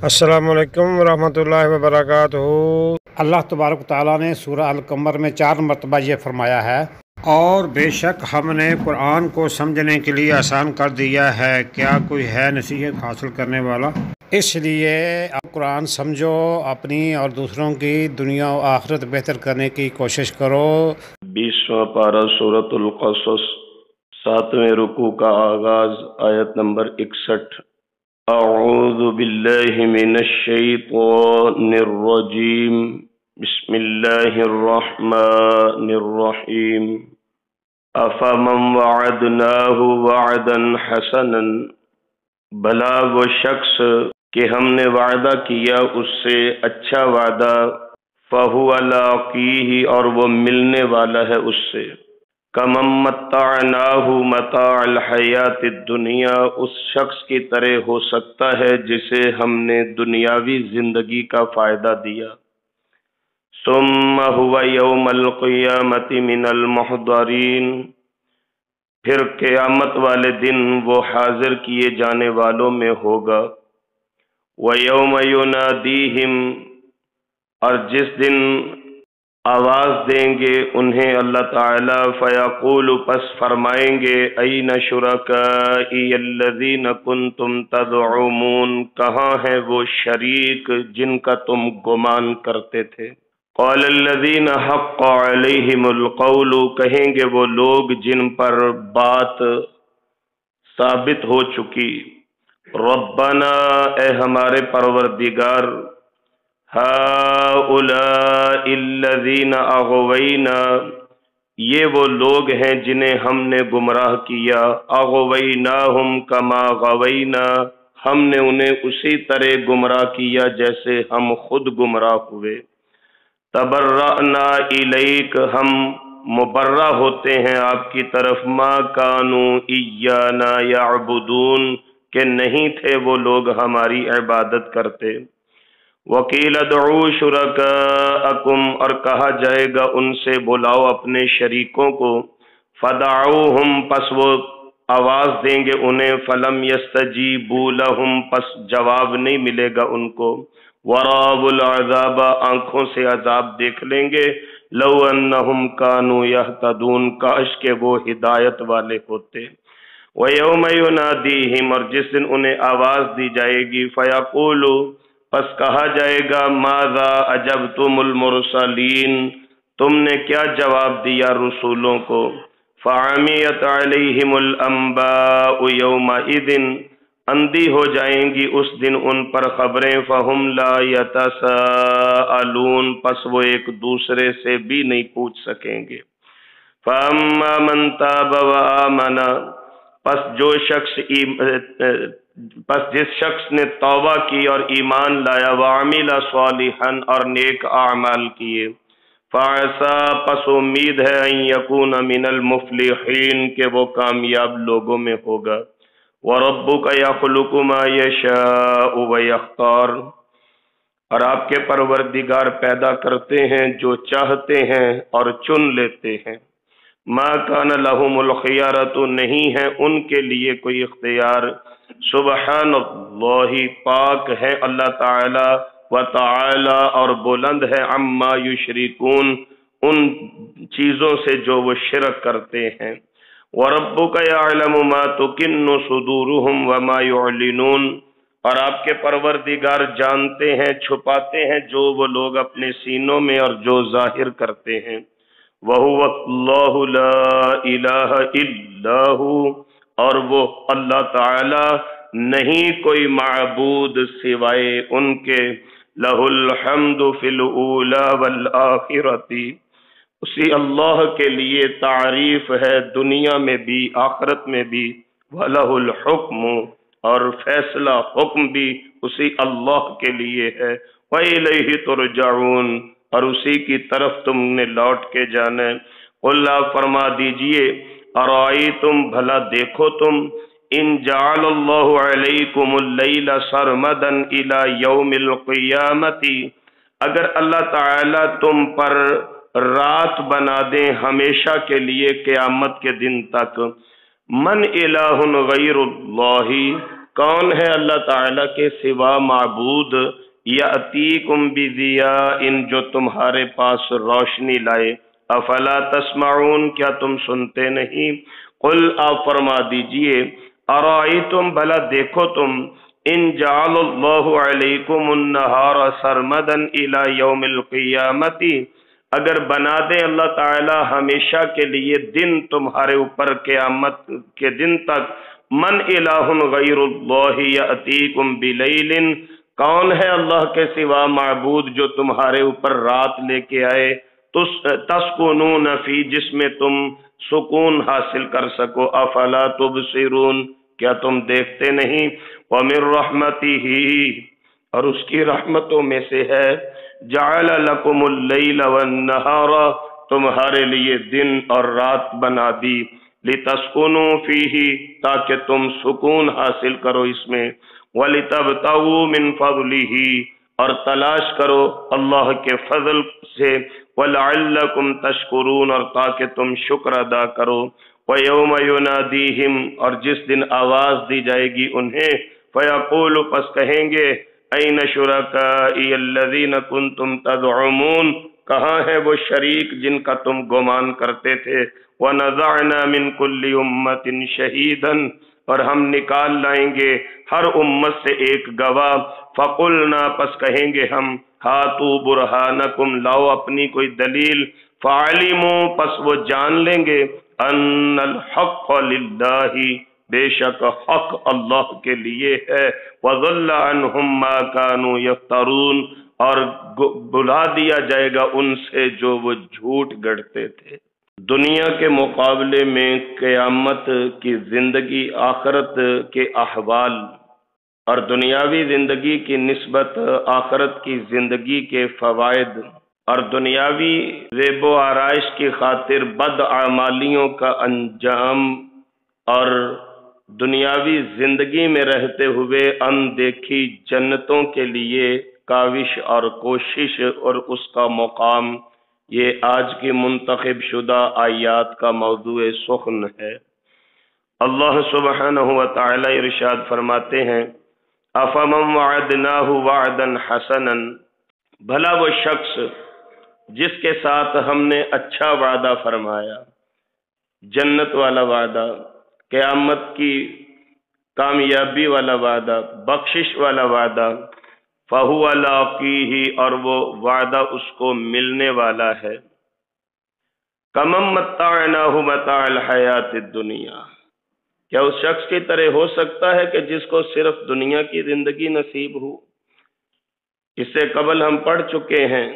السلام علیکم ورحمۃ اللہ وبرکاتہ۔ اللہ تبارک تعالیٰ نے سورہ القمر میں 4 مرتبہ یہ فرمایا ہے، اور بے شک ہم نے قرآن کو سمجھنے کے لیے آسان کر دیا ہے، کیا کوئی ہے نصیحت حاصل کرنے والا؟ اس لیے اب قرآن سمجھو، اپنی اور دوسروں کی دنیا و آخرت بہتر کرنے کی کوشش کرو۔ 20واں پارہ سورۃ القصص، 7ویں رکوع کا آغاز، آیت نمبر 61۔ اعوذ باللہ من الشیطان الرجیم، بسم اللہ الرحمن الرحیم۔ افمن وعدناہ وعدا حسنا، بھلا وہ شخص کہ ہم نے وعدہ کیا اس سے اچھا وعدہ، فَهُوَ لَاقِيهِ، اور وہ ملنے والا ہے اس سے، كَمَن مَّتَّعْنَاهُ مَتَاعَ الْحَيَاةِ الدُّنْيَا، اس شخص کی طرح ہو سکتا ہے جسے ہم نے دنیاوی زندگی کا فائدہ دیا، ثُمَّ هُوَ يَوْمَ الْقِيَامَةِ مِنَ الْمُحْضَرِينَ، پھر قیامت والے دن وہ حاضر کیے جانے والوں میں ہوگا، وَيَوْمَ يُنَادِيهِمْ، اور جس دن آواز دیں گے انہیں اللہ تعالیٰ، فیقول، پس فرمائیں گے، این شرکائی الذین کنتم تزعمون، کہاں ہیں وہ شریک جن کا تم گمان کرتے تھے؟ قال الذین حق علیہم القول، کہیں گے وہ لوگ جن پر بات ثابت ہو چکی، ربنا، اے ہمارے پروردگار، ہؤلاء الذین اغوینا، یہ وہ لوگ ہیں جنہیں ہم نے گمراہ کیا، اغویناہم کما غوینا، ہم نے انہیں اسی طرح گمراہ کیا جیسے ہم خود گمراہ ہوئے، تبرأنا الیک، ہم مبرہ ہوتے ہیں آپ کی طرف، ما کانوا ایانا یعبدون، کہ نہیں تھے وہ لوگ ہماری عبادت کرتے، وَقِيلَ ادْعُوا شُرَكَاءَكُمْ، اور کہا جائے گا ان سے بلاؤ اپنے شریکوں کو، فَدَعُوهُمْ، پس وہ آواز دیں گے انہیں، فَلَمْ يَسْتَجِيبُوا لَهُمْ، پس جواب نہیں ملے گا ان کو، وَرَأَوُا الْعَذَابَ، آنکھوں سے عذاب دیکھ لیں گے، لَوْ أَنَّهُمْ كَانُوا يَهْتَدُونَ، کاش کہ وہ ہدایت والے ہوتے، وَيَوْمَ يُنَادِيهِمْ، اور جس دن انہیں آواز دی جائے گی، فَيَقُولُ، پس کہا جائے گا، ماذا اجبتم المرسلین، تم نے کیا جواب دیا رسولوں کو، فعمیت علیہم الانباء یومئذ، اندھی ہو جائیں گی اس دن ان پر خبریں، فہم لا یتساءلون، پس وہ ایک دوسرے سے بھی نہیں پوچھ سکیں گے، فاما من تاب وآمن، پس جس شخص نے توبہ کی اور ایمان لایا، وعمل صالحا، اور نیک اعمال کیے، فعسى، پس امید ہے، ان یکون من المفلحین، کہ وہ کامیاب لوگوں میں ہوگا، وربک یخلق ما یشاء ویختار، اور آپ کے پروردگار پیدا کرتے ہیں جو چاہتے ہیں اور چن لیتے ہیں، ما کان لہم الخیارۃ، نہیں ہے ان کے لیے کوئی اختیار، سبحان اللہ، پاک ہے اللہ تعالی، وتعالی، اور بلند ہے، عما یشرکون، ان چیزوں سے جو وہ شرک کرتے ہیں، وربک یعلم ما تکن صدورہم وما یعلنون، اور آپ کے پروردگار جانتے ہیں، چھپاتے ہیں جو وہ لوگ اپنے سینوں میں اور جو ظاہر کرتے ہیں، وَهُوَ اللَّهُ لَا إِلَٰهَ إِلَّا هُوَ، اور وہ اللہ تعالی نہیں کوئی معبود سوائے ان کے، لَهُ الْحَمْدُ فِي الْأُولَى وَالْآخِرَةِ، اسی اللہ کے لیے تعریف ہے دنیا میں بھی آخرت میں بھی، وَلَهُ الْحُكْمُ، اور فیصلہ حکم بھی اسی اللہ کے لیے ہے، وَإِلَيْهِ تُرْجَعُونَ، اور اسی کی طرف تم نے لوٹ کے جانا ہے، قل، آپ فرما دیجئے، ارائیتم، بھلا دیکھو تم، ان جعل اللہ علیکم اللیل سرمدا الی یوم القیامت، اگر اللہ تعالی تم پر رات بنا دیں ہمیشہ کے لیے قیامت کے دن تک، من الہ غیر اللہ، کون ہے اللہ تعالیٰ کے سوا معبود یأتیکم بضیاء جو تمہارے پاس روشنی لائے، افلا تسمعون کیا تم سنتے نہیں؟ قل آپ فرما دیجئے ارائیتم بھلا دیکھو تم ان جعل اللہ علیکم النہار سرمدا الی یوم القیامت، اگر بنا دے اللہ تعالی ہمیشہ کے لیے دن تمہارے اوپر قیامت کے دن تک، من الہ غیر اللہ یأتیکم بلیل، کون ہے اللہ کے سوا معبود جو تمہارے اوپر رات لے کے آئے، تسکنون فی جس میں تم سکون حاصل کر سکو، افلا تبصرون کیا تم دیکھتے نہیں؟ ومن رحمتہ اور اس کی رحمتوں میں سے ہے جعل لکم اللیل والنہار تمہارے لیے دن اور رات بنا دی، لتسکنوا فیہ تاکہ تم سکون حاصل کرو اس میں، ولتبتغوا من فضلہ اور تلاش کرو اللہ کے فضل سے، ولعلکم تشکرون اور تاکہ تم شکر ادا کرو، وَيَوْمَ يُنَادِيهِمْ اور جس دن آواز دی جائے گی انہیں، فَيَقُولُ پس کہیں گے أَيْنَ شُرَكَائِيَ الَّذِينَ كُنْتُمْ تَزْعُمُونَ کہاں ہے وہ شریک جن کا تم گمان کرتے تھے، وَنَزَعْنَا مِنْ كُلِّ أُمَّةٍ شَهِيدًا اور ہم نکال لائیں گے ہر امت سے ایک گواہ، فَقُلْنَا پس کہیں گے ہم ہاتوا برہانکم لاؤ اپنی کوئی دلیل، فعلموا پس وہ جان لیں گے ان الحق للہ بے شک حق اللہ کے لیے ہے، وضل عنہم ما كانوا یفترون اور بلا دیا جائے گا ان سے جو وہ جھوٹ گڑھتے تھے۔ دنیا کے مقابلے میں قیامت کی زندگی، آخرت کے احوال اور دنیاوی زندگی کی نسبت آخرت کی زندگی کے فوائد اور دنیاوی زیب و آرائش کی خاطر بد اعمالیوں کا انجام اور دنیاوی زندگی میں رہتے ہوئے اندیکھی جنتوں کے لیے کاوش اور کوشش اور اس کا مقام، یہ آج کی منتخب شدہ آیات کا موضوع سخن ہے۔ اللہ سبحانہ و تعالی ارشاد فرماتے ہیں افمن وعدناہ وعدا حسنا بھلا وہ شخص جس کے ساتھ ہم نے اچھا وعدہ فرمایا، جنت والا وعدہ، قیامت کی کامیابی والا وعدہ، بخشش والا وعدہ، فہو لاقیہ اور وہ وعدہ اس کو ملنے والا ہے، کمن متعناہ متاع الحیات الدنیا کیا اس شخص کی طرح ہو سکتا ہے کہ جس کو صرف دنیا کی زندگی نصیب ہو؟ اس سے قبل ہم پڑھ چکے ہیں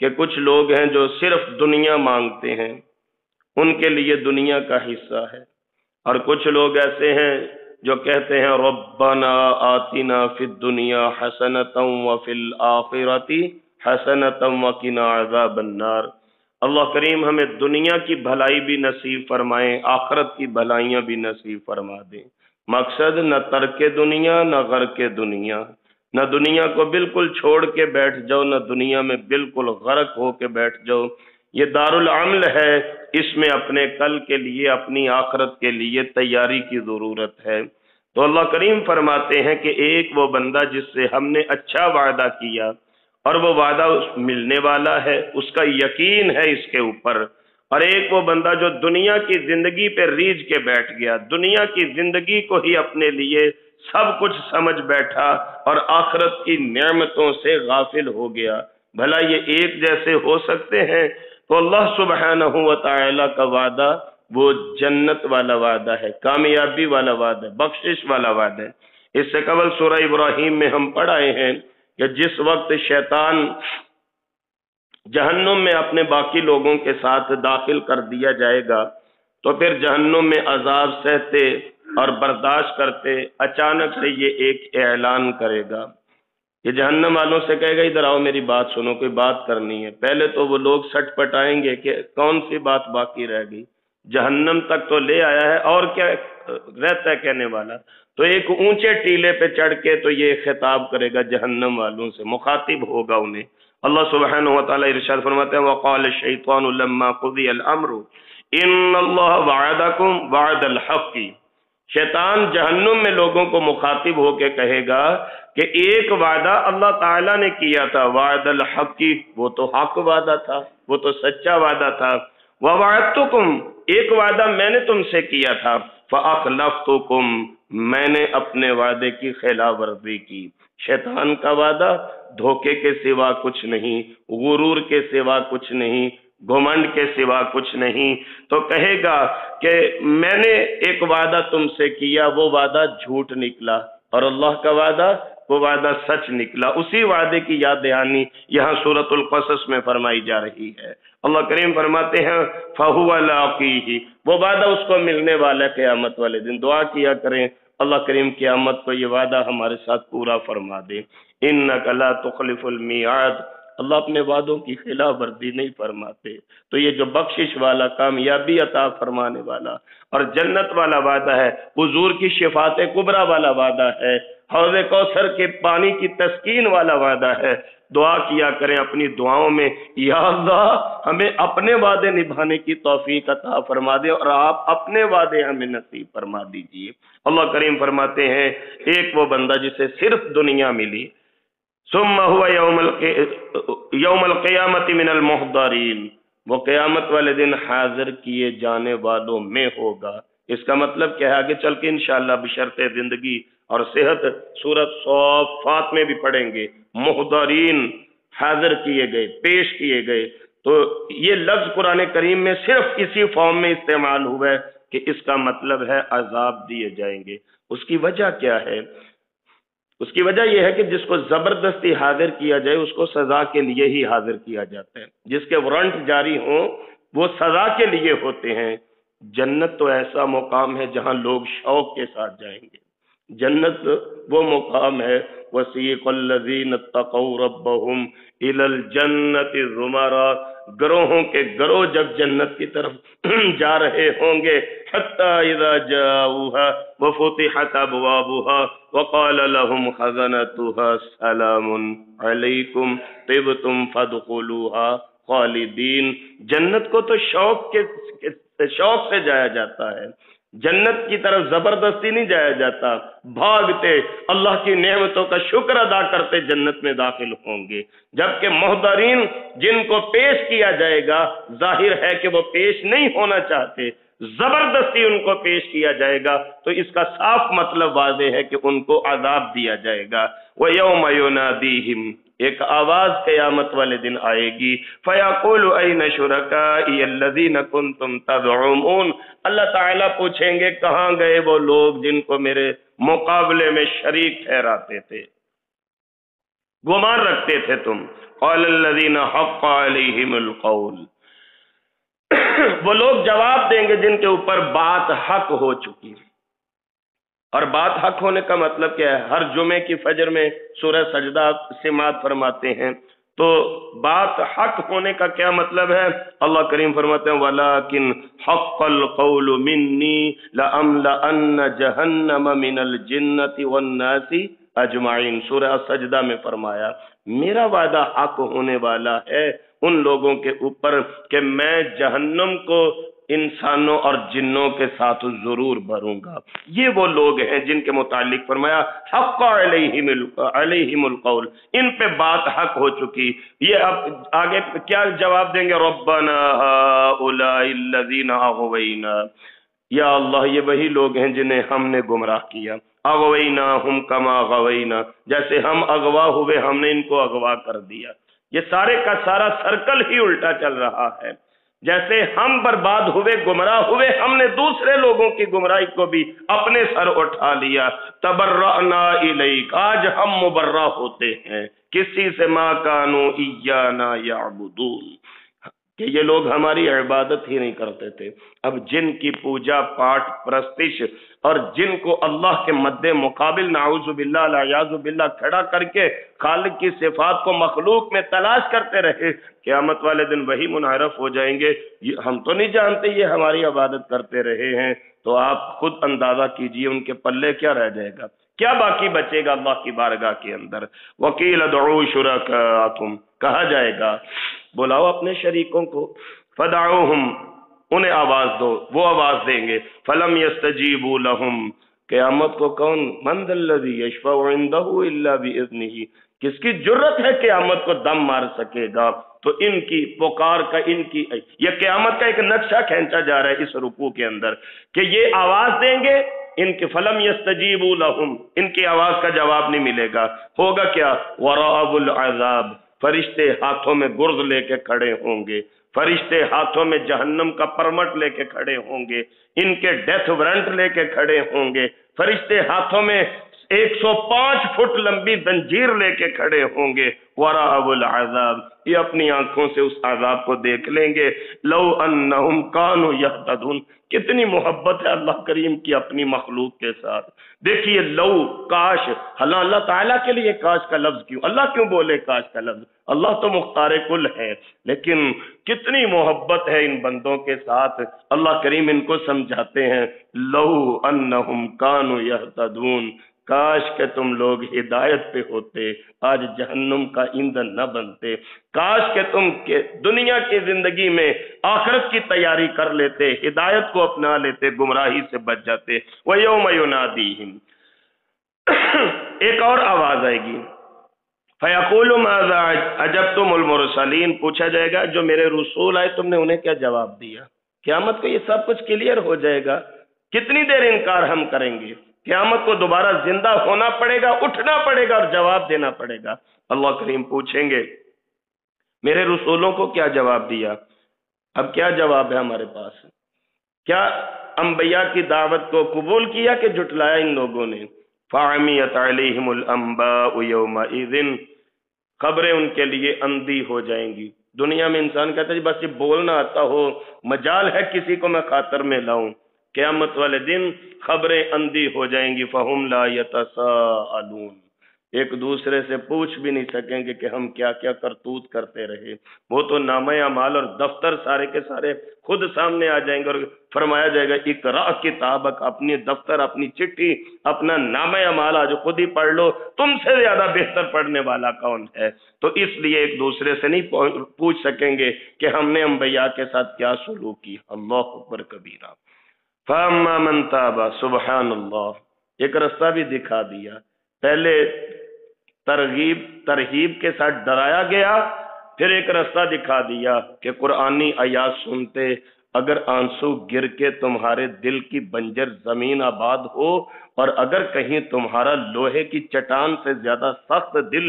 کہ کچھ لوگ ہیں جو صرف دنیا مانگتے ہیں، ان کے لیے دنیا کا حصہ ہے، اور کچھ لوگ ایسے ہیں جو کہتے ہیں ربنا آتنا فی الدنیا حسنۃ وفی الآخرۃ حسنۃ وقنا عذاب النار۔ اللہ کریم ہمیں دنیا کی بھلائی بھی نصیب فرمائیں، آخرت کی بھلائیاں بھی نصیب فرما دیں۔ مقصد نہ ترک دنیا نہ غرق دنیا، نہ دنیا کو بالکل چھوڑ کے بیٹھ جاؤ، نہ دنیا میں بالکل غرق ہو کے بیٹھ جاؤ۔ یہ دارالعمل ہے، اس میں اپنے کل کے لیے، اپنی آخرت کے لیے تیاری کی ضرورت ہے۔ تو اللہ کریم فرماتے ہیں کہ ایک وہ بندہ جس سے ہم نے اچھا وعدہ کیا اور وہ وعدہ ملنے والا ہے، اس کا یقین ہے اس کے اوپر، اور ایک وہ بندہ جو دنیا کی زندگی پہ ریجھ کے بیٹھ گیا، دنیا کی زندگی کو ہی اپنے لیے سب کچھ سمجھ بیٹھا اور آخرت کی نعمتوں سے غافل ہو گیا۔ بھلا یہ ایک جیسے ہو سکتے ہیں؟ تو اللہ سبحانہ و تعالی کا وعدہ وہ جنت والا وعدہ ہے، کامیابی والا وعدہ ہے، بخشش والا وعدہ ہے۔ اس سے قبل سورہ ابراہیم میں ہم پڑھ آئے ہیں کہ جس وقت شیطان جہنم میں اپنے باقی لوگوں کے ساتھ داخل کر دیا جائے گا تو پھر جہنم میں عذاب سہتے اور برداشت کرتے اچانک سے یہ ایک اعلان کرے گا، یہ جہنم والوں سے کہے گا ادھر آؤ میری بات سنو، کوئی بات کرنی ہے۔ پہلے تو وہ لوگ سٹ پٹائیں گے کہ کون سی بات باقی رہ گئی، جہنم تک تو لے آیا ہے اور کیا رہتا ہے کہنے والا۔ تو ایک اونچے ٹیلے پہ چڑھ کے تو یہ خطاب کرے گا جہنم والوں سے، مخاطب ہوگا انہیں۔ اللہ سبحانہ و تعالی ارشاد فرماتے ہیں وقال الشیطان لما قضی الامر ان اللہ وعدکم وعد الحق، شیطان جہنم میں لوگوں کو مخاطب ہو کے کہے گا کہ ایک وعدہ اللہ تعالیٰ نے کیا تھا، وعد الحق کی، وہ تو حق وعدہ تھا، وہ تو سچا وعدہ تھا، وَوَعَدتُكُمْ، ایک وعدہ میں نے تم سے کیا تھا، فَأَخْلَفْتُكُمْ، میں نے اپنے وعدے کی خلاف ورزی کی۔ شیطان کا وعدہ دھوکے کے سوا کچھ نہیں، غرور کے سوا کچھ نہیں، گھمنڈ کے سوا کچھ نہیں، تو کہے گا کہ میں نے ایک وعدہ تم سے کیا، وہ وعدہ جھوٹ نکلا، اور اللہ کا وعدہ، وہ وعدہ سچ نکلا۔ اسی وعدے کی یاد دہانی یہاں سورۃ القصص میں فرمائی جا رہی ہے۔ اللہ کریم فرماتے ہیں فَهُوَ لَاقِيهِ، وہ وعدہ اس کو ملنے والا ہے قیامت والے دن۔ دعا کیا کریں اللہ کریم قیامت کو یہ وعدہ ہمارے ساتھ پورا فرما دے۔ إِنَّكَ لَا تُخْلِفُ الْمِيعَادَ، اللہ اپنے وعدوں کی خلاف ورزی نہیں فرماتے۔ تو یہ جو بخشش والا، کامیابی عطا فرمانے والا اور جنت والا وعدہ ہے، حضور کی شفاعت کبریٰ والا وعدہ ہے، حوض کوثر کے پانی کی تسکین والا وعدہ ہے۔ دعا کیا کریں اپنی دعاؤں میں، یا اللہ ہمیں اپنے وعدے نبھانے کی توفیق عطا فرما دے، اور آپ اپنے وعدے ہمیں نصیب فرما دیجئے۔ اللہ کریم فرماتے ہیں ایک وہ بندہ جسے صرف دنیا ملی، ثم هو یوم القیامت من المحضرین، وہ قیامت والے دن حاضر کیے جانے والوں میں ہوگا۔ اس کا مطلب کیا ہے آگے چل کے انشاءاللہ بشرط زندگی اور صحت سورۃ صافات میں بھی پڑھیں گے۔ محضرین، حاضر کیے گئے، پیش کیے گئے، تو یہ لفظ قرآن کریم میں صرف اسی فارم میں استعمال ہوا ہے کہ اس کا مطلب ہے عذاب دیے جائیں گے۔ اس کی وجہ کیا ہے؟ اس کی وجہ یہ ہے کہ جس کو زبردستی حاضر کیا جائے اس کو سزا کے لیے ہی حاضر کیا جاتا ہے، جس کے وارنٹ جاری ہوں وہ سزا کے لیے ہوتے ہیں۔ جنت تو ایسا مقام ہے جہاں لوگ شوق کے ساتھ جائیں گے۔ جنت وہ مقام ہے وَسِيقَ الَّذِينَ اتَّقَوْا رَبَّهُمْ إِلَى الْجَنَّةِ زُمَرًا، گروہوں کے گروہ جب جنت کی طرف جا رہے ہوں گے، حَتَّى إِذَا جَاءُوهَا وَفُتِحَتْ أَبْوَابُهَا وَقَالَ لَهُمْ خَزَنَتُهَا سَلَامٌ عَلَيْكُمْ طِبْتُمْ فَادْخُلُوهَا خالدین۔ جنت کو تو شوق سے جایا جاتا ہے، جنت کی طرف زبردستی نہیں جایا جاتا، بھاگتے اللہ کی نعمتوں کا شکر ادا کرتے جنت میں داخل ہوں گے۔ جبکہ محضرین جن کو پیش کیا جائے گا ظاہر ہے کہ وہ پیش نہیں ہونا چاہتے، زبردستی ان کو پیش کیا جائے گا، تو اس کا صاف مطلب واضح ہے کہ ان کو عذاب دیا جائے گا۔ وَيَوْمَ يُنَادِيهِمْ، ایک آواز قیامت والے دن آئے گی، فَيَقُولُ أَيْنَ شُرَكَائِيَ الَّذِينَ كُنْتُمْ تَزْعُمُونَ، اللہ تعالیٰ پوچھیں گے کہاں گئے وہ لوگ جن کو میرے مقابلے میں شریک ٹھہراتے تھے، گمان رکھتے تھے تم۔ قَالَ الَّذِينَ حَقَّ عَلَيْهِمُ الْقَوْلُ، وہ لوگ جواب دیں گے جن کے اوپر بات حق ہو چکی۔ اور بات حق ہونے کا مطلب کیا ہے؟ ہر جمعے کی فجر میں سورہ سجدہ سماعت فرماتے ہیں، تو بات حق ہونے کا کیا مطلب ہے؟ اللہ کریم فرماتے ہیں وَلَكِنْ حَقَّ الْقَوْلُ مِنِّي لَأَمْلَأَنَّ جَهَنَّمَ مِنَ الْجِنَّةِ وَالنَّاسِ اجمعین، سورہ سجدہ میں فرمایا میرا وعدہ حق ہونے والا ہے ان لوگوں کے اوپر کہ میں جہنم کو انسانوں اور جنوں کے ساتھ ضرور بھروں گا۔ یہ وہ لوگ ہیں جن کے متعلق فرمایا حق علیہم القول، ان پہ بات حق ہو چکی۔ یہ اب آگے کیا جواب دیں گے؟ ربنا هؤلاء الذین اغوینا، یا اللہ یہ وہی لوگ ہیں جنہیں ہم نے گمراہ کیا۔ اغویناہم کما غوینا، جیسے ہم اغوا ہوئے ہم نے ان کو اغوا کر دیا۔ یہ سارے کا سارا سرکل ہی الٹا چل رہا ہے۔ جیسے ہم برباد ہوئے، گمراہ ہوئے، ہم نے دوسرے لوگوں کی گمراہی کو بھی اپنے سر اٹھا لیا۔ تبرأنا الیک، آج ہم مبرہ ہوتے ہیں کسی سے، ما کانوا ایانا یعبدون، کہ یہ لوگ ہماری عبادت ہی نہیں کرتے تھے۔ اب جن کی پوجا پاٹ پرستش اور جن کو اللہ کے مد مقابل نعوذ باللہ العیاذ باللہ کھڑا کر کے خالق کی صفات کو مخلوق میں تلاش کرتے رہے، قیامت والے دن وہی منحرف ہو جائیں گے، ہم تو نہیں جانتے یہ ہماری عبادت کرتے رہے ہیں۔ تو آپ خود اندازہ کیجئے ان کے پلے کیا رہ جائے گا، کیا باقی بچے گا اللہ کی بارگاہ کے اندر۔ وَقِيلَ ادْعُوا شُرَكَاءَكُمْ، کہا جائے گا بلاؤ اپنے شریکوں کو، فَدَعُوهُمْ، انہیں آواز دو، وہ آواز دیں گے۔ فلم یستجیبوا لہم، قیامت کو کون، من ذا الذی یشفع عندہ الا باذنہ، کس کی جرت ہے قیامت کو دم مار سکے گا؟ تو ان کی پکار کا، ان کی یہ قیامت کا ایک نقشہ کھینچا جا رہا ہے اس رکوع کے اندر کہ یہ آواز دیں گے، ان کے فلم یستجیبوا لہم، ان کی آواز کا جواب نہیں ملے گا۔ ہوگا کیا؟ ورعب العذاب، فرشتے ہاتھوں میں گرز لے کے کھڑے ہوں گے، فرشتے ہاتھوں میں جہنم کا پرمٹ لے کے کھڑے ہوں گے، ان کے ڈیتھ وارنٹ لے کے کھڑے ہوں گے، فرشتے ہاتھوں میں 105 فٹ لمبی زنجیر لے کے کھڑے ہوں گے۔ ورعب العذاب، یہ اپنی آنکھوں سے اس عذاب کو دیکھ لیں گے۔ لو انہم کانوا یہتدون، کتنی محبت ہے اللہ کریم کی اپنی مخلوق کے ساتھ۔ دیکھیے لو، کاش، اللہ تعالیٰ کے لیے کاش کا لفظ کیوں، اللہ کیوں بولے کاش کا لفظ؟ اللہ تو مختار کل ہے، لیکن کتنی محبت ہے ان بندوں کے ساتھ۔ اللہ کریم ان کو سمجھاتے ہیں، لو انہم کانوا یہتدون، کاش کہ تم لوگ ہدایت پہ ہوتے، آج جہنم کا ایندھن نہ بنتے، کاش کہ تم دنیا کی زندگی میں آخرت کی تیاری کر لیتے، ہدایت کو اپنا لیتے، گمراہی سے بچ جاتے۔ وَيَوْمَ يُنَادِيهِمْ، ایک اور آواز آئے گی، فَيَقُولُ مَاذَا أَجَبْتُمُ الْمُرْسَلِينَ، پوچھا جائے گا جو میرے رسول آئے تم نے انہیں کیا جواب دیا؟ قیامت کو یہ سب کچھ کلیئر ہو جائے گا، کتنی دیر انکار ہم کریں گے؟ قیامت کو دوبارہ زندہ ہونا پڑے گا، اٹھنا پڑے گا اور جواب دینا پڑے گا۔ اللہ کریم پوچھیں گے میرے رسولوں کو کیا جواب دیا؟ اب کیا جواب ہے ہمارے پاس؟ کیا انبیاء کی دعوت کو قبول کیا کہ جھٹلایا ان لوگوں نے؟ فَعَمِيَتْ عَلَيْهِمُ الْأَنبَاءُ يَوْمَئِذٍ، خبریں ان کے لیے اندھی ہو جائیں گی۔ دنیا میں انسان کہتا ہے جی بس یہ بولنا آتا ہو، مجال ہے کسی کو میں خاطر میں لاؤں، قیامت والے دن خبریں اندھی ہو جائیں گی۔ فَهُمْ لَا يَتَسَاءَلُونَ، ایک دوسرے سے پوچھ بھی نہیں سکیں گے کہ ہم کیا کیا کرتوت کرتے رہے۔ وہ تو نامہ اعمال اور دفتر سارے کے سارے خود سامنے آ جائیں گے اور فرمایا جائے گا اقرا کتابک، اپنی دفتر، اپنی چٹھی، اپنا نامہ اعمال آج خود ہی پڑھ لو، تم سے زیادہ بہتر پڑھنے والا کون ہے؟ تو اس لیے ایک دوسرے سے نہیں پوچھ سکیں گے کہ ہم نے انبیاء کے ساتھ کیا سلوک کی۔ اللہ اکبر کبیرہ۔ فَأَمَّا مَن تَابَ، سبحان اللہ، ایک رستہ بھی دکھا دیا۔ پہلے ترغیب کے ساتھ ڈرایا گیا، پھر ایک رستہ دکھا دیا کہ قرآنی آیات سنتے اگر آنسو گر کے تمہارے دل کی بنجر زمین آباد ہو، اور اگر کہیں تمہارا لوہے کی چٹان سے زیادہ سخت دل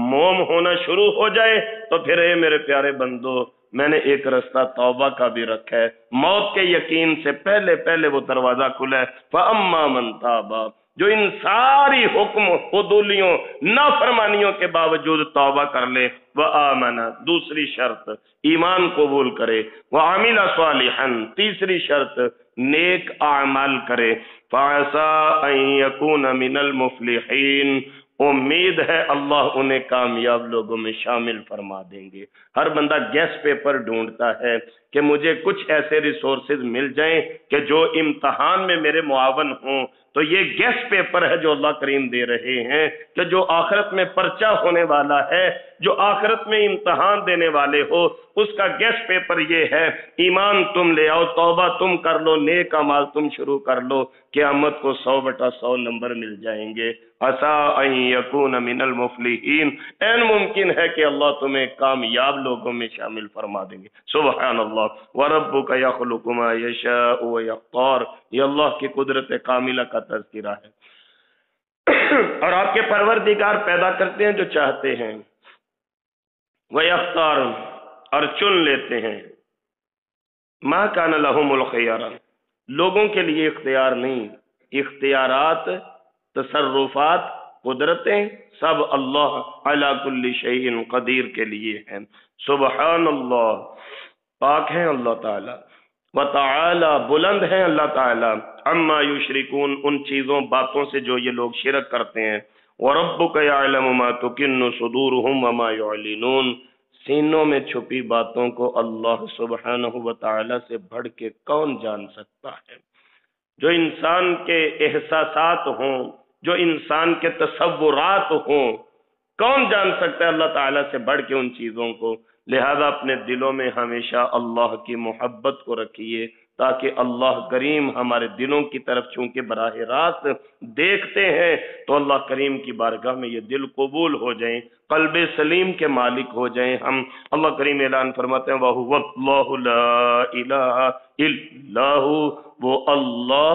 موم ہونا شروع ہو جائے، تو پھر اے میرے پیارے بندو، میں نے ایک رستہ توبہ کا بھی رکھا ہے۔ موت کے یقین سے پہلے پہلے وہ دروازہ کھلا ہے۔ فَأَمَّا مَن تَابَ، جو ان ساری حکم، فضولیوں، نافرمانیوں کے باوجود توبہ کر لے، وَآمَنَ، دوسری شرط ایمان قبول کرے، وَعَمِلَ صَالِحًا، تیسری شرط نیک اعمال کرے، فَعَسَىٰ أَن يَكُونَ مِنَ الْمُفْلِحِينَ، امید ہے اللہ انہیں کامیاب لوگوں میں شامل فرما دیں گے۔ ہر بندہ گیس پیپر ڈھونڈتا ہے کہ مجھے کچھ ایسے ریسورسز مل جائیں کہ جو امتحان میں میرے معاون ہوں، تو یہ گیس پیپر ہے جو اللہ کریم دے رہے ہیں کہ جو آخرت میں پرچہ ہونے والا ہے، جو آخرت میں امتحان دینے والے ہو، اس کا گیس پیپر یہ ہے، ایمان تم لے آؤ، توبہ تم کر لو، نیک اعمال تم شروع کر لو، قیامت کو 100/100 نمبر مل جائیں گے۔ عَسَىٰ أَن يَكُونَ مِنَ الْمُفْلِحِينَ، این ممکن ہے کہ اللہ تمہیں کامیاب لوگوں میں شامل فرما دیں گے۔ سبحان اللہ۔ وَرَبُّكَ يَخْلُقُ مَا يَشَاءُ وَيَخْتَارُ، یہ اللہ کی قدرت کاملہ کا تذکرہ ہے۔ اور آپ کے پروردگار پیدا کرتے ہیں جو چاہتے ہیں، وَيَخْتَارُ، اور چن لیتے ہیں، مَا كَانَ لَهُمُ الْخِيَارَةُ، لوگوں کے لیے اختیار نہیں، اختیارات، تصرفات، قدرتیں سب اللہ علی کل شیء قدیر کے لیے ہیں۔ سبحان اللہ، پاک ہیں اللہ تعالی، وتعالی، بلند ہیں اللہ تعالی، عما یشرکون، ان چیزوں باتوں سے جو یہ لوگ شرک کرتے ہیں۔ وَرَبُّكَ يَعْلَمُ مَا تُكِنُّ صُدُورُهُمْ وَمَا يُعْلِنُونَ، سینوں میں چھپی باتوں کو اللہ سبحانہ وتعالی سے بڑھ کے کون جان سکتا ہے؟ جو انسان کے احساسات ہوں، جو انسان کے تصورات ہوں، کون جان سکتا ہے اللہ تعالیٰ سے بڑھ کے ان چیزوں کو؟ لہذا اپنے دلوں میں ہمیشہ اللہ کی محبت کو رکھیے، تاکہ اللہ کریم ہمارے دلوں کی طرف چونکہ براہ راست دیکھتے ہیں تو اللہ کریم کی بارگاہ میں یہ دل قبول ہو جائیں، قلب سلیم کے مالک ہو جائیں ہم۔ اللہ کریم اعلان فرماتے ہیں وَهُوَ اللَّهُ لَا إِلَٰهَ إِلَّا هُوَ، وہ اللہ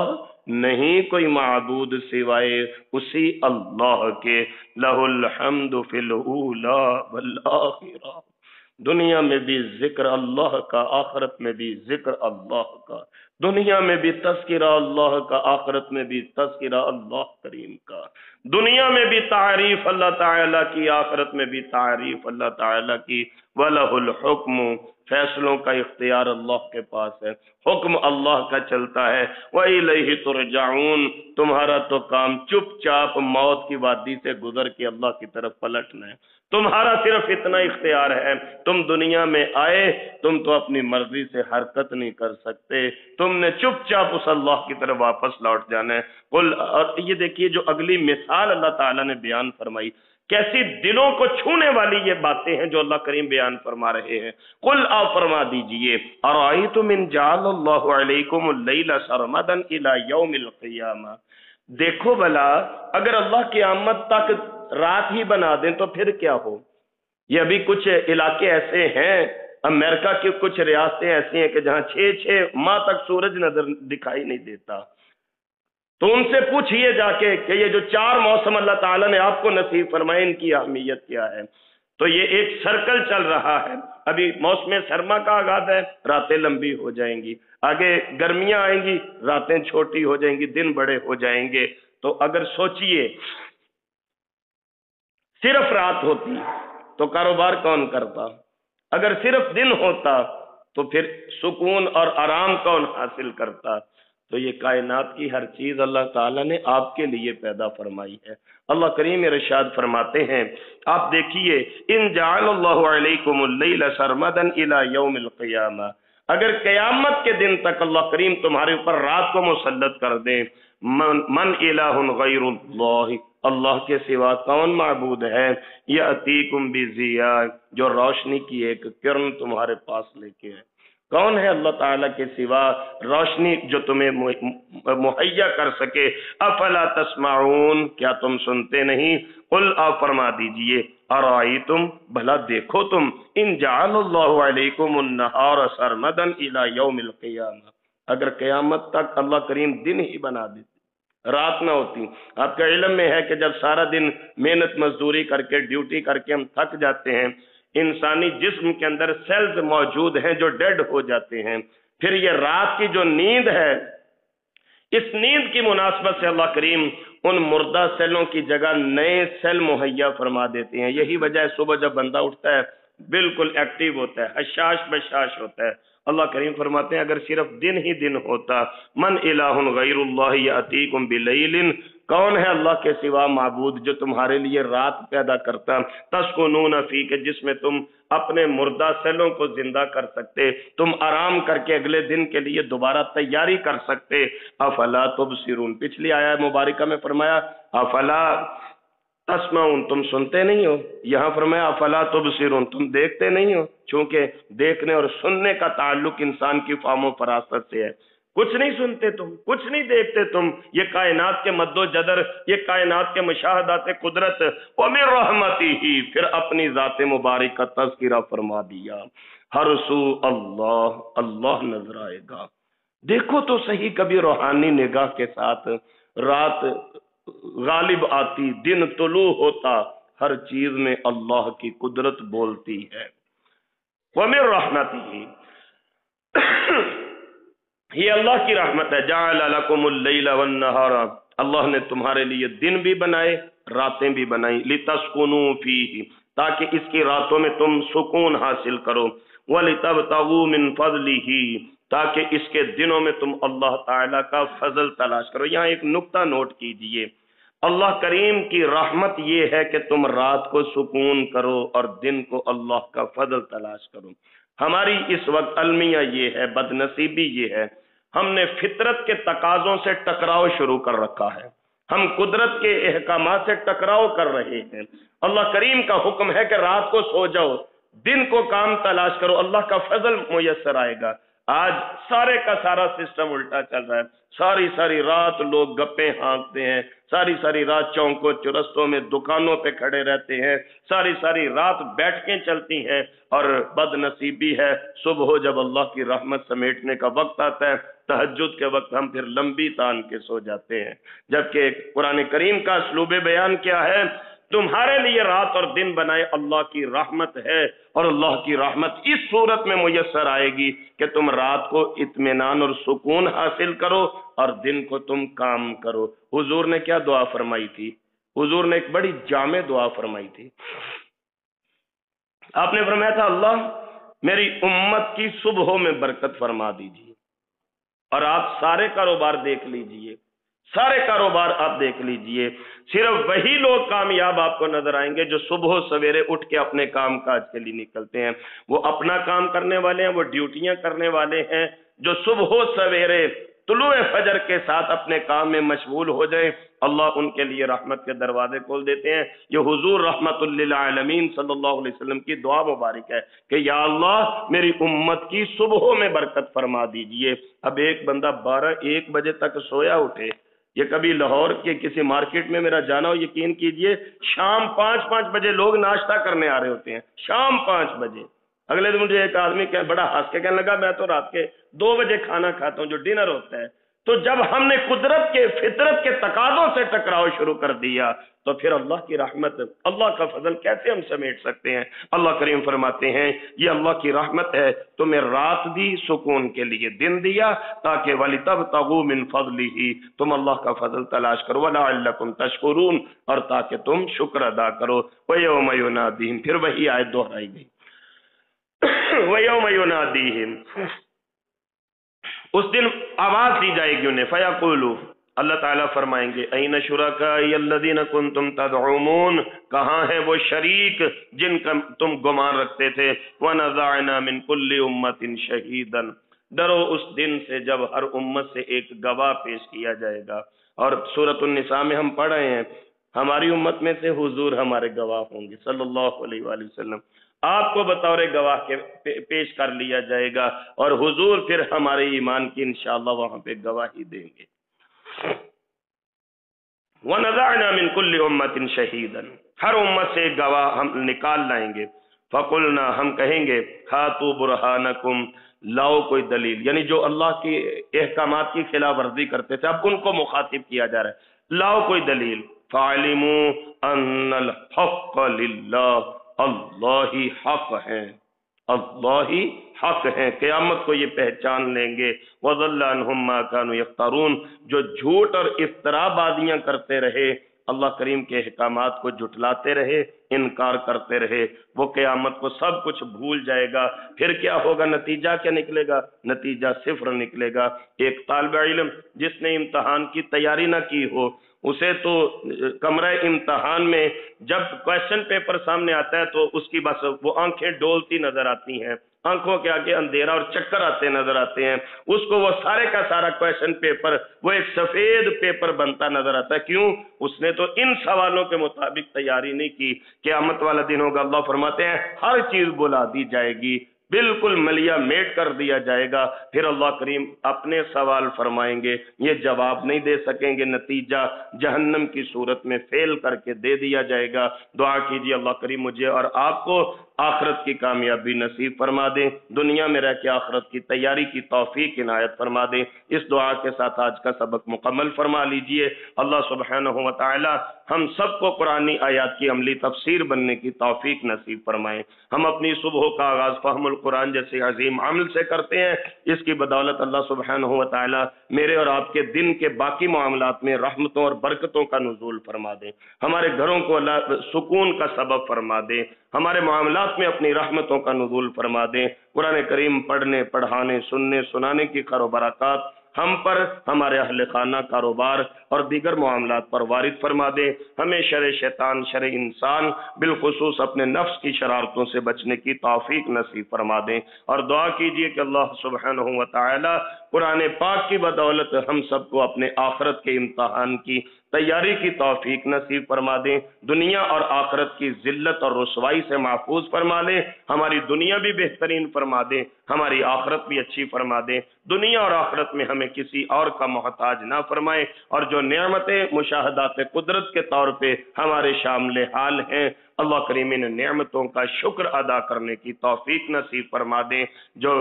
نہیں کوئی معبود سوائے اسی اللہ کے، لَهُ الْحَمْدُ فِي الْأُولَىٰ وَالْآخِرَةِ، دنیا میں بھی ذکر اللہ کا، آخرت میں بھی ذکر اللہ کا، دنیا میں بھی تذکرہ اللہ کا، آخرت میں بھی تذکرہ اللہ کریم کا، دنیا میں بھی تعریف اللہ تعالیٰ کی، آخرت میں بھی تعریف اللہ تعالیٰ کی، وَلَهُ الْحُكْمُ، فیصلوں کا اختیار اللہ کے پاس ہے، حکم اللہ کا چلتا ہے، وَإِلَيْهِ تُرْجَعُونَ، تمہارا تو کام چپ چاپ موت کی وادی سے گزر کے اللہ کی طرف پلٹنا ہے، تمہارا صرف اتنا اختیار ہے، تم دنیا میں آئے، تم تو اپنی مرضی سے حرکت نہیں کر سکتے، تم نے چپ چاپ اس اللہ کی طرف واپس لوٹ جانا ہے۔ اور یہ دیکھیے جو اگلی مثال اللہ تعالیٰ نے بیان فرمائی، کیسی دلوں کو چھونے والی یہ باتیں ہیں جو اللہ کریم بیان فرما رہے ہیں۔ قل آپ فرما دیجئے ارائیتم ان جعل اللہ علیکم اللیل سرمدا الی یوم القیامہ، دیکھو بھلا اگر اللہ قیامت تک رات ہی بنا دیں تو پھر کیا ہو؟ یہ ابھی کچھ علاقے ایسے ہیں، امریکہ کی کچھ ریاستیں ایسی ہیں کہ جہاں 6 ماہ تک سورج نظر دکھائی نہیں دیتا، تو ان سے پوچھئے جا کے کہ یہ جو 4 موسم اللہ تعالیٰ نے آپ کو نصیب فرمائے ان کی اہمیت کیا ہے؟ تو یہ ایک سرکل چل رہا ہے، ابھی موسم سرما کا آغاز ہے، راتیں لمبی ہو جائیں گی، آگے گرمیاں آئیں گی، راتیں چھوٹی ہو جائیں گی، دن بڑے ہو جائیں گے۔ تو اگر سوچئے صرف رات ہوتی تو کاروبار کون کرتا؟ اگر صرف دن ہوتا تو پھر سکون اور آرام کون حاصل کرتا؟ تو یہ کائنات کی ہر چیز اللہ تعالیٰ نے آپ کے لیے پیدا فرمائی ہے۔ اللہ کریم ارشاد فرماتے ہیں، آپ دیکھیے ان جعل اللہ علیکم اللیل سرمدا الی یوم القیامہ، اگر قیامت کے دن تک اللہ کریم تمہارے اوپر رات کو مسلط کر دیں، من الہ غیر اللہ، اللہ کے سوا کون معبود ہے؟ یاتیکم بضیاء، جو روشنی کی ایک کرن تمہارے پاس لے کے ہے، کون ہے اللہ تعالیٰ کے سوا روشنی جو تمہیں مہیا کر سکے؟ افلا تسمعون، کیا تم سنتے نہیں؟ قل آپ فرما دیجئے ارائیتم، بھلا دیکھو تم، ان جعل اللہ علیکم النہار سرمدا الی یوم القیامہ، اگر قیامت تک اللہ کریم دن ہی بنا دیتے، رات نہ ہوتی۔ آپ کا علم میں ہے کہ جب سارا دن محنت مزدوری کر کے ڈیوٹی کر کے ہم تھک جاتے ہیں، انسانی جسم کے اندر سیلز موجود ہیں جو ڈیڈ ہو جاتے ہیں، پھر یہ رات کی جو نیند ہے، اس نیند کی مناسبت سے اللہ کریم ان مردہ سیلوں کی جگہ نئے سیل مہیا فرما دیتے ہیں۔ یہی وجہ ہے صبح جب بندہ اٹھتا ہے بالکل ایکٹیو ہوتا ہے، حشاش بشاش ہوتا ہے۔ اللہ کریم فرماتے ہیں اگر صرف دن ہی دن ہوتا، من الہ غیر اللہ یاتیکم بلیل، کون ہے اللہ کے سوا معبود جو تمہارے لیے رات پیدا کرتا، تسکنون فی، کہ جس میں تم اپنے مردہ سیلوں کو زندہ کر سکتے، تم آرام کر کے اگلے دن کے لیے دوبارہ تیاری کر سکتے۔ افلا تبصرون، پچھلی آیت مبارکہ میں فرمایا افلا تسمعون، تم سنتے نہیں ہو، یہاں فرمایا افلا تبصرون، تم دیکھتے نہیں ہو، چونکہ دیکھنے اور سننے کا تعلق انسان کی فہم و فراست سے ہے۔ کچھ نہیں سنتے تم، کچھ نہیں دیکھتے تم، یہ کائنات کے مد و جدر، یہ کائنات کے مشاہدات قدرت، وَمِن رَحْمَتِهِ، پھر اپنی ذات مبارک کا تذکرہ فرما دیا، ہر سو اللہ، اللہ نظر آئے گا۔ دیکھو تو صحیح کبھی روحانی نگاہ کے ساتھ، رات غالب آتی، دن طلوع ہوتا، ہر چیز میں اللہ کی قدرت بولتی ہے۔ وَمِن رَحْمَتِهِ، یہ اللہ کی رحمت ہے، جعل لکم اللیل والنہار، اللہ نے تمہارے لیے دن بھی بنائے، راتیں بھی بنائی، لتسکنوا فیہ، تاکہ اس کی راتوں میں تم سکون حاصل کرو، ولتبتغوا من فضلہ، تاکہ اس کے دنوں میں تم اللہ تعالیٰ کا فضل تلاش کرو۔ یہاں ایک نقطہ نوٹ کیجئے، اللہ کریم کی رحمت یہ ہے کہ تم رات کو سکون کرو اور دن کو اللہ کا فضل تلاش کرو۔ ہماری اس وقت المیہ یہ ہے، بد نصیبی یہ ہے، ہم نے فطرت کے تقاضوں سے ٹکراؤ شروع کر رکھا ہے۔ ہم قدرت کے احکامات سے ٹکراؤ کر رہے ہیں۔ اللہ کریم کا حکم ہے کہ رات کو سو جاؤ، دن کو کام تلاش کرو، اللہ کا فضل میسر آئے گا۔ آج سارے کا سارا سسٹم الٹا چل رہا ہے، ساری رات لوگ گپیں ہانکتے ہیں، ساری رات چوکوں چرستوں میں دکانوں پہ کھڑے رہتے ہیں، ساری رات بیٹھکیں چلتی ہیں، اور بد نصیبی ہے صبح جب اللہ کی رحمت سمیٹنے کا وقت آتا ہے، تہجد کے وقت ہم پھر لمبی تان کے سو جاتے ہیں۔ جبکہ قرآن کریم کا اسلوب بیان کیا ہے؟ تمہارے لیے رات اور دن بنائے اللہ کی رحمت ہے، اور اللہ کی رحمت اس صورت میں میسر آئے گی کہ تم رات کو اطمینان اور سکون حاصل کرو اور دن کو تم کام کرو۔ حضور نے کیا دعا فرمائی تھی؟ حضور نے ایک بڑی جامع دعا فرمائی تھی۔ آپ نے فرمایا تھا اللہ میری امت کی صبحوں میں برکت فرما دیجیے، اور آپ سارے کاروبار دیکھ لیجئے، سارے کاروبار آپ دیکھ لیجئے، صرف وہی لوگ کامیاب آپ کو نظر آئیں گے جو صبح سویرے اٹھ کے اپنے کام کاج کے لیے نکلتے ہیں۔ وہ اپنا کام کرنے والے ہیں، وہ ڈیوٹیاں کرنے والے ہیں، جو صبح سویرے طلوع فجر کے ساتھ اپنے کام میں مشغول ہو جائیں، اللہ ان کے لیے رحمت کے دروازے کھول دیتے ہیں۔ یہ حضور رحمت للعالمین صلی اللہ علیہ وسلم کی دعا مبارک ہے کہ یا اللہ میری امت کی صبحوں میں برکت فرما دیجئے۔ اب ایک بندہ 12-1 بجے تک سویا اٹھے، یہ کبھی لاہور کے کسی مارکیٹ میں میرا جانا ہو، یقین کیجئے شام 5 بجے لوگ ناشتہ کرنے آ رہے ہوتے ہیں، شام 5 بجے۔ اگلے دن مجھے ایک آدمی بڑا ہنس کے کہنے لگا میں تو رات کے 2 بجے کھانا کھاتا ہوں جو ڈنر ہوتا ہے۔ تو جب ہم نے قدرت کے فطرت کے تقاضوں سے ٹکراؤ شروع کر دیا تو پھر اللہ کی رحمت، اللہ کا فضل کیسے ہم سمیٹ سکتے ہیں؟ اللہ کریم فرماتے ہیں یہ اللہ کی رحمت ہے، تمہیں رات دی سکون کے لیے، دن دیا تاکہ وَلِتَبْتَغُوا مِن فَضْلِهِ، تم اللہ کا فضل تلاش کرو، وَلَعَلَّكُمْ تَشْكُرُونَ، اور تاکہ تم شکر ادا کرو۔ وَيَوْمَ يُنَادِيهِمْ، پھر وہی آیت دہرائی گئی، وَيَوْمَ يُنَادِيهِمْ، اس دن آواز دی جائے گی انہیں، فَيَقُولُ، اللہ تعالیٰ فرمائیں گے اَيْنَ شُرَكَائِيَ الَّذِينَ كُنْتُمْ تَدْعُمُونَ، کہاں ہیں وہ شریک جن کا تم گمان رکھتے تھے، وَنَزَعْنَا مِن كُلِّ أُمَّةٍ شَهِيدًا، ڈرو اس دن سے جب ہر امت سے ایک گواہ پیش کیا جائے گا۔ اور سورۃ النساء میں ہم پڑھ رہے ہیں ہماری امت میں سے حضور ہمارے گواہ ہوں گے صلی اللہ علیہ وآلہ وسلم، آپ کو بطور گواہ کے پیش کر لیا جائے گا، اور حضور پھر ہمارے ایمان کی انشاءاللہ وہاں پہ گواہی دیں گے۔ وَنَزَعْنَا مِن كُلِّ أُمَّةٍ شَهِيدًا، ہر امت سے ایک گواہ ہم نکال لائیں گے۔ فَقُلْنَا، ہم کہیں گے ہاتوا برہانکم، لاؤ کوئی دلیل، یعنی جو اللہ کی احکامات کی خلاف ورزی کرتے تھے اب ان کو مخاطب کیا جا رہا ہے، لاؤ کوئی دلیل۔ فَعَلِمُوا أَنَّ الْحَقَّ لِلَّهِ، اللہ ہی حق ہیں، اللہ ہی حق ہیں، قیامت کو یہ پہچان لیں گے۔ وَضَلَّ عَنْهُمْ مَا كَانُوا يَفْتَرُونَ، جو جھوٹ اور افتراء بازیاں کرتے رہے، اللہ کریم کے احکامات کو جھٹلاتے رہے، انکار کرتے رہے، وہ قیامت کو سب کچھ بھول جائے گا۔ پھر کیا ہوگا؟ نتیجہ کیا نکلے گا؟ نتیجہ 0 نکلے گا۔ ایک طالب علم جس نے امتحان کی تیاری نہ کی ہو، اسے تو کمرہ امتحان میں جب کویشچن پیپر سامنے آتا ہے تو اس کی بس وہ آنکھیں ڈولتی نظر آتی ہیں، آنکھوں کے آگے اندھیرا اور چکر آتے نظر آتے ہیں، اس کو وہ سارے کا سارا کویشچن پیپر وہ ایک سفید پیپر بنتا نظر آتا ہے۔ کیوں؟ اس نے تو ان سوالوں کے مطابق تیاری نہیں کی۔ قیامت والا دن ہوگا، اللہ فرماتے ہیں ہر چیز بلا دی جائے گی، بالکل ملیا میٹ کر دیا جائے گا، پھر اللہ کریم اپنے سوال فرمائیں گے، یہ جواب نہیں دے سکیں گے، نتیجہ جہنم کی صورت میں فیل کر کے دے دیا جائے گا۔ دعا کیجیے اللہ کریم مجھے اور آپ کو آخرت کی کامیابی نصیب فرما دیں، دنیا میں رہ کے آخرت کی تیاری کی توفیق عنایت فرما دیں۔ اس دعا کے ساتھ آج کا سبق مکمل فرما لیجئے۔ اللہ سبحانہ و تعالی ہم سب کو قرآنی آیات کی عملی تفسیر بننے کی توفیق نصیب فرمائیں۔ ہم اپنی صبح کا آغاز فہم القرآن جیسے عظیم عمل سے کرتے ہیں، اس کی بدولت اللہ سبحانہ و تعالی میرے اور آپ کے دن کے باقی معاملات میں رحمتوں اور برکتوں کا نزول فرما دیں، ہمارے گھروں کو اللہ سکون کا سبب فرما دیں، ہمارے معاملات میں اپنی رحمتوں کا نزول فرما دیں۔ قرآن کریم پڑھنے، پڑھانے، سننے، سنانے کی خیر و برکات ہم پر، ہمارے اہل خانہ، کاروبار اور دیگر معاملات پر وارد فرما دیں۔ ہمیں شر شیطان، شر انسان، بالخصوص اپنے نفس کی شرارتوں سے بچنے کی توفیق نصیب فرما دیں، اور دعا کیجئے کہ اللہ سبحانہ و تعالی قرآن پاک کی بدولت ہم سب کو اپنے آخرت کے امتحان کی تیاری کی توفیق نصیب فرما دیں، دنیا اور آخرت کی ذلت اور رسوائی سے محفوظ فرما لیں، ہماری دنیا بھی بہترین فرما دیں، ہماری آخرت بھی اچھی فرما دیں، دنیا اور آخرت میں ہمیں کسی اور کا محتاج نہ فرمائیں، اور جو نعمتیں مشاہدات قدرت کے طور پہ ہمارے شامل حال ہیں، اللہ کریم ان نعمتوں کا شکر ادا کرنے کی توفیق نصیب فرما دیں، جو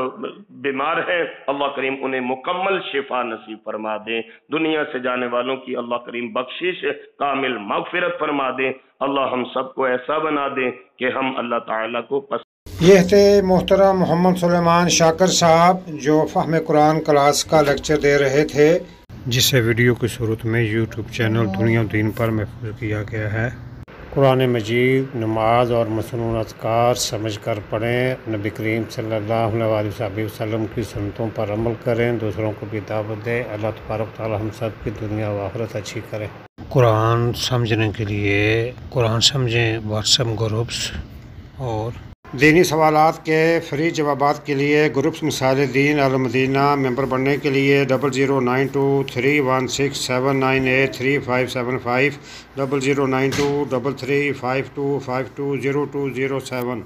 بیمار ہیں اللہ کریم انہیں مکمل شفا نصیب فرما دیں، دنیا سے جانے والوں کی اللہ کریم بخشش کامل مغفرت فرما دیں، اللہ ہم سب کو ایسا بنا دیں کہ ہم اللہ تعالیٰ کو پسند۔ یہ تھے محترم محمد سلیمان شاکر صاحب جو فہم قرآن کلاس کا لیکچر دے رہے تھے، جسے ویڈیو کی صورت میں یوٹیوب چینل دنیا و دین پر محفوظ کیا گیا ہے۔ قرآن مجید، نماز اور مسنون اذکار سمجھ کر پڑھیں، نبی کریم صلی اللہ علیہ وسلم کی سنتوں پر عمل کریں، دوسروں کو بھی دعوت دیں۔ اللہ تبارک تعالی ہم سب کی دنیا و آخرت اچھی کرے۔ قرآن سمجھنے کے لیے قرآن سمجھیں واٹس ایپ گروپس اور دینی سوالات کے فری جوابات کے لیے گروپس مثال دین المدینہ ممبر بننے کے لیے 00923167983575 00923352520207